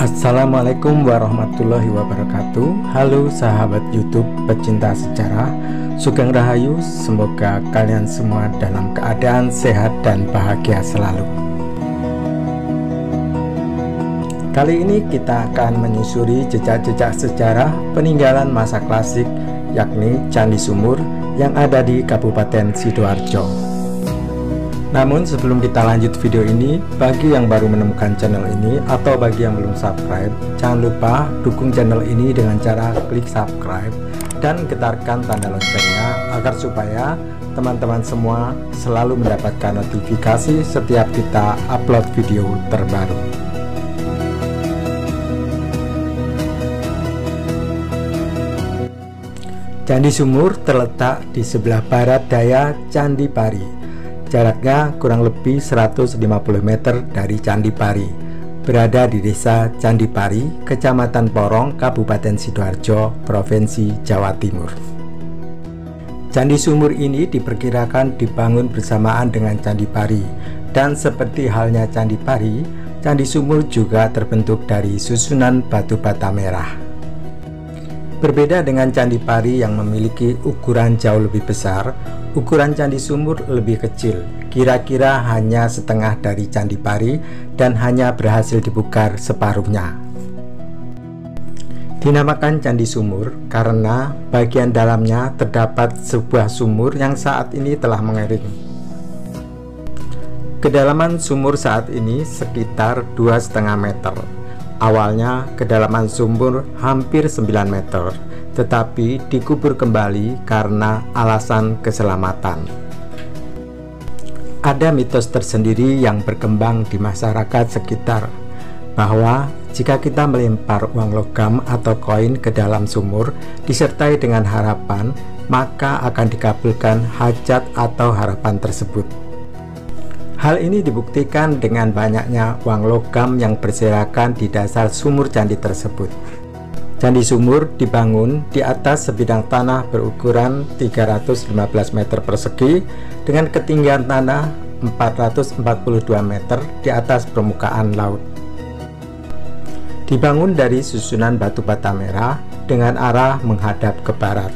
Assalamualaikum warahmatullahi wabarakatuh. Halo sahabat YouTube pecinta sejarah, Sugeng Rahayu. Semoga kalian semua dalam keadaan sehat dan bahagia selalu. Kali ini kita akan menyusuri jejak-jejak sejarah peninggalan masa klasik, yakni Candi Sumur yang ada di Kabupaten Sidoarjo. Namun sebelum kita lanjut video ini, bagi yang baru menemukan channel ini atau bagi yang belum subscribe, jangan lupa dukung channel ini dengan cara klik subscribe dan getarkan tanda loncengnya agar supaya teman-teman semua selalu mendapatkan notifikasi setiap kita upload video terbaru. Candi Sumur terletak di sebelah barat daya Candi Pari. Jaraknya kurang lebih 150 meter dari Candi Pari, berada di desa Candi Pari, Kecamatan Porong, Kabupaten Sidoarjo, Provinsi Jawa Timur. Candi Sumur ini diperkirakan dibangun bersamaan dengan Candi Pari, dan seperti halnya Candi Pari, Candi Sumur juga terbentuk dari susunan batu bata merah. Berbeda dengan Candi Pari yang memiliki ukuran jauh lebih besar, ukuran Candi Sumur lebih kecil, kira-kira hanya setengah dari Candi Pari dan hanya berhasil dibongkar separuhnya. Dinamakan Candi Sumur karena bagian dalamnya terdapat sebuah sumur yang saat ini telah mengering. Kedalaman sumur saat ini sekitar 2,5 meter. Awalnya kedalaman sumur hampir 9 meter, tetapi dikubur kembali karena alasan keselamatan. Ada mitos tersendiri yang berkembang di masyarakat sekitar, bahwa jika kita melempar uang logam atau koin ke dalam sumur disertai dengan harapan, maka akan dikabulkan hajat atau harapan tersebut. Hal ini dibuktikan dengan banyaknya uang logam yang berserakan di dasar sumur candi tersebut. Candi Sumur dibangun di atas sebidang tanah berukuran 315 meter persegi dengan ketinggian tanah 442 meter di atas permukaan laut. Dibangun dari susunan batu bata merah dengan arah menghadap ke barat.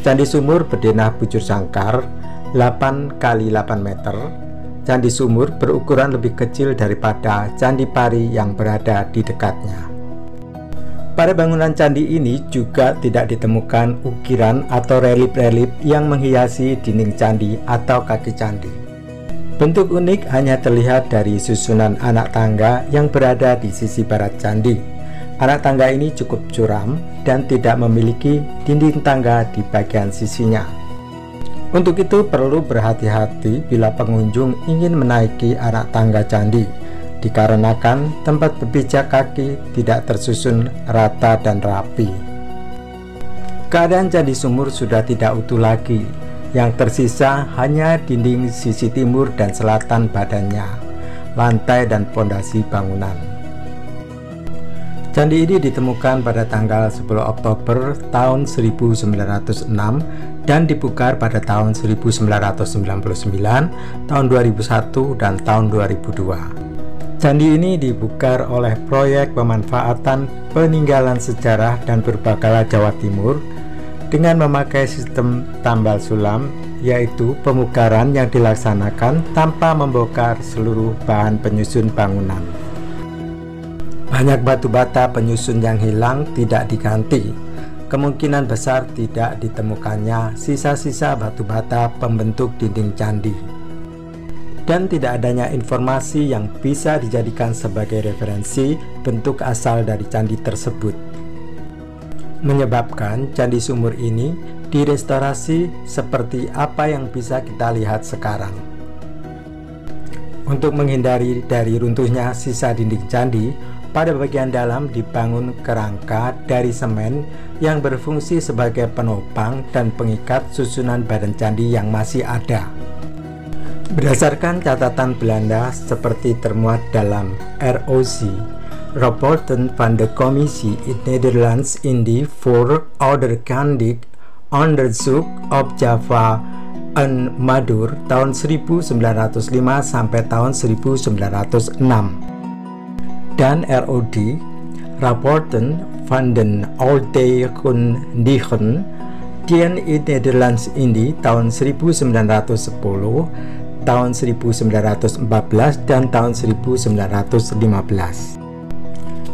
Candi Sumur berdenah bujur sangkar 8 x 8 meter. Candi Sumur berukuran lebih kecil daripada Candi Pari yang berada di dekatnya. Pada bangunan candi ini juga tidak ditemukan ukiran atau relief-relief yang menghiasi dinding candi atau kaki candi. Bentuk unik hanya terlihat dari susunan anak tangga yang berada di sisi barat candi. Anak tangga ini cukup curam dan tidak memiliki dinding tangga di bagian sisinya. Untuk itu perlu berhati-hati bila pengunjung ingin menaiki anak tangga candi, dikarenakan tempat berpijak kaki tidak tersusun rata dan rapi. Keadaan Candi Sumur sudah tidak utuh lagi, yang tersisa hanya dinding sisi timur dan selatan badannya, lantai dan pondasi bangunan. Candi ini ditemukan pada tanggal 10 Oktober tahun 1906 dan dibongkar pada tahun 1999, tahun 2001, dan tahun 2002. Candi ini dibongkar oleh proyek pemanfaatan peninggalan sejarah dan purbakala Jawa Timur dengan memakai sistem tambal sulam, yaitu pemugaran yang dilaksanakan tanpa membongkar seluruh bahan penyusun bangunan. Banyak batu bata penyusun yang hilang tidak diganti. Kemungkinan besar tidak ditemukannya sisa-sisa batu bata pembentuk dinding candi. Dan tidak adanya informasi yang bisa dijadikan sebagai referensi bentuk asal dari candi tersebut. Menyebabkan Candi Sumur ini direstorasi seperti apa yang bisa kita lihat sekarang. Untuk menghindari dari runtuhnya sisa dinding candi, pada bagian dalam dibangun kerangka dari semen yang berfungsi sebagai penopang dan pengikat susunan badan candi yang masih ada. Berdasarkan catatan Belanda seperti termuat dalam ROC, Rapporten van de Commissie in Nederlands in die Voorouderkundig Onderzoek op Java en Madura tahun 1905 sampai tahun 1906. dan ROD rapporten van den oudheidkundigen die in Nederlands Indie tahun 1910, tahun 1914, dan tahun 1915.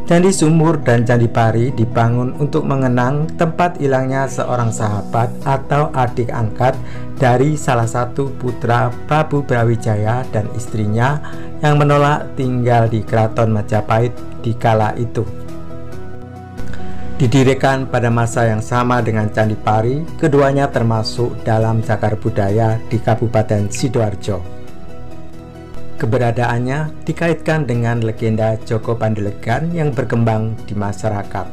Candi Sumur dan Candi Pari dibangun untuk mengenang tempat hilangnya seorang sahabat atau adik angkat dari salah satu putra Prabu Brawijaya dan istrinya yang menolak tinggal di Keraton Majapahit di kala itu. Didirikan pada masa yang sama dengan Candi Pari, keduanya termasuk dalam cagar budaya di Kabupaten Sidoarjo. Keberadaannya dikaitkan dengan legenda Joko Pandelegan yang berkembang di masyarakat.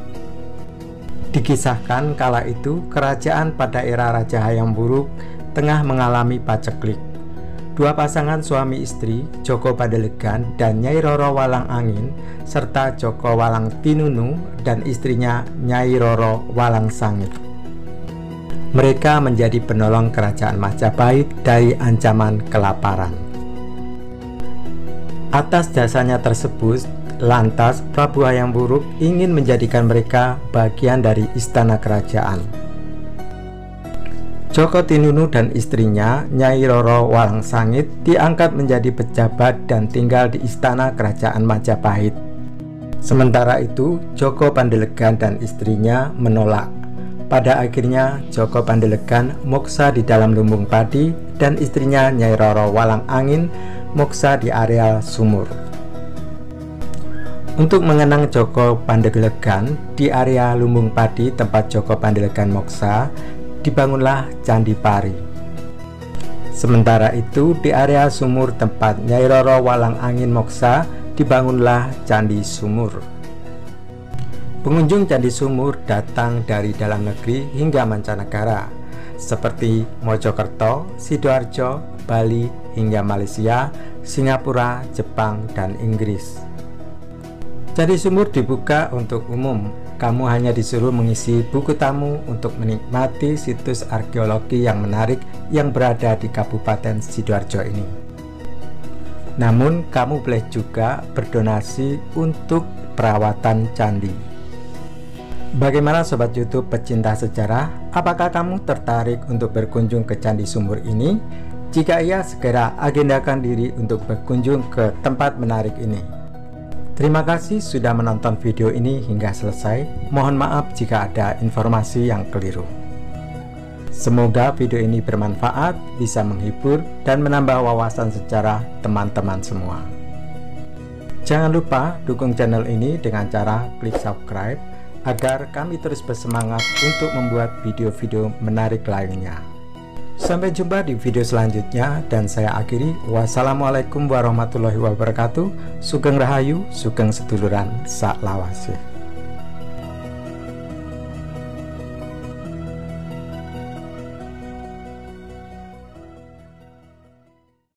Dikisahkan kala itu kerajaan pada era Raja Hayam Wuruk tengah mengalami paceklik. Dua pasangan suami istri, Joko Pandelegan dan Nyai Roro Walang Angin, serta Joko Walang Tinunu dan istrinya Nyai Roro Walang Sangit. Mereka menjadi penolong kerajaan Majapahit dari ancaman kelaparan. Atas jasanya tersebut, lantas Prabu Hayam Wuruk ingin menjadikan mereka bagian dari istana kerajaan. Joko Tinunu dan istrinya, Nyai Roro Walang Sangit, diangkat menjadi pejabat dan tinggal di istana kerajaan Majapahit. Sementara itu, Joko Pandelegan dan istrinya menolak. Pada akhirnya, Joko Pandelegan moksa di dalam lumbung padi dan istrinya Nyai Roro Walang Angin moksa di areal sumur. Untuk mengenang Joko Pandelegan, di area lumbung padi tempat Joko Pandelegan moksa, dibangunlah Candi Pari. Sementara itu, di area sumur tempat Nyai Roro Walang Angin moksa, dibangunlah Candi Sumur. Pengunjung Candi Sumur datang dari dalam negeri hingga mancanegara, seperti Mojokerto, Sidoarjo, Bali, hingga Malaysia, Singapura, Jepang, dan Inggris. Candi Sumur dibuka untuk umum. Kamu hanya disuruh mengisi buku tamu untuk menikmati situs arkeologi yang menarik yang berada di Kabupaten Sidoarjo ini. Namun, kamu boleh juga berdonasi untuk perawatan candi. Bagaimana Sobat YouTube pecinta sejarah? Apakah kamu tertarik untuk berkunjung ke Candi Sumur ini? Jika iya, segera agendakan diri untuk berkunjung ke tempat menarik ini. Terima kasih sudah menonton video ini hingga selesai. Mohon maaf jika ada informasi yang keliru. Semoga video ini bermanfaat, bisa menghibur, dan menambah wawasan sejarah teman-teman semua. Jangan lupa dukung channel ini dengan cara klik subscribe agar kami terus bersemangat untuk membuat video-video menarik lainnya. Sampai jumpa di video selanjutnya, dan saya akhiri. Wassalamualaikum warahmatullahi wabarakatuh. Sugeng Rahayu, Sugeng Seduluran, Sak Lawase.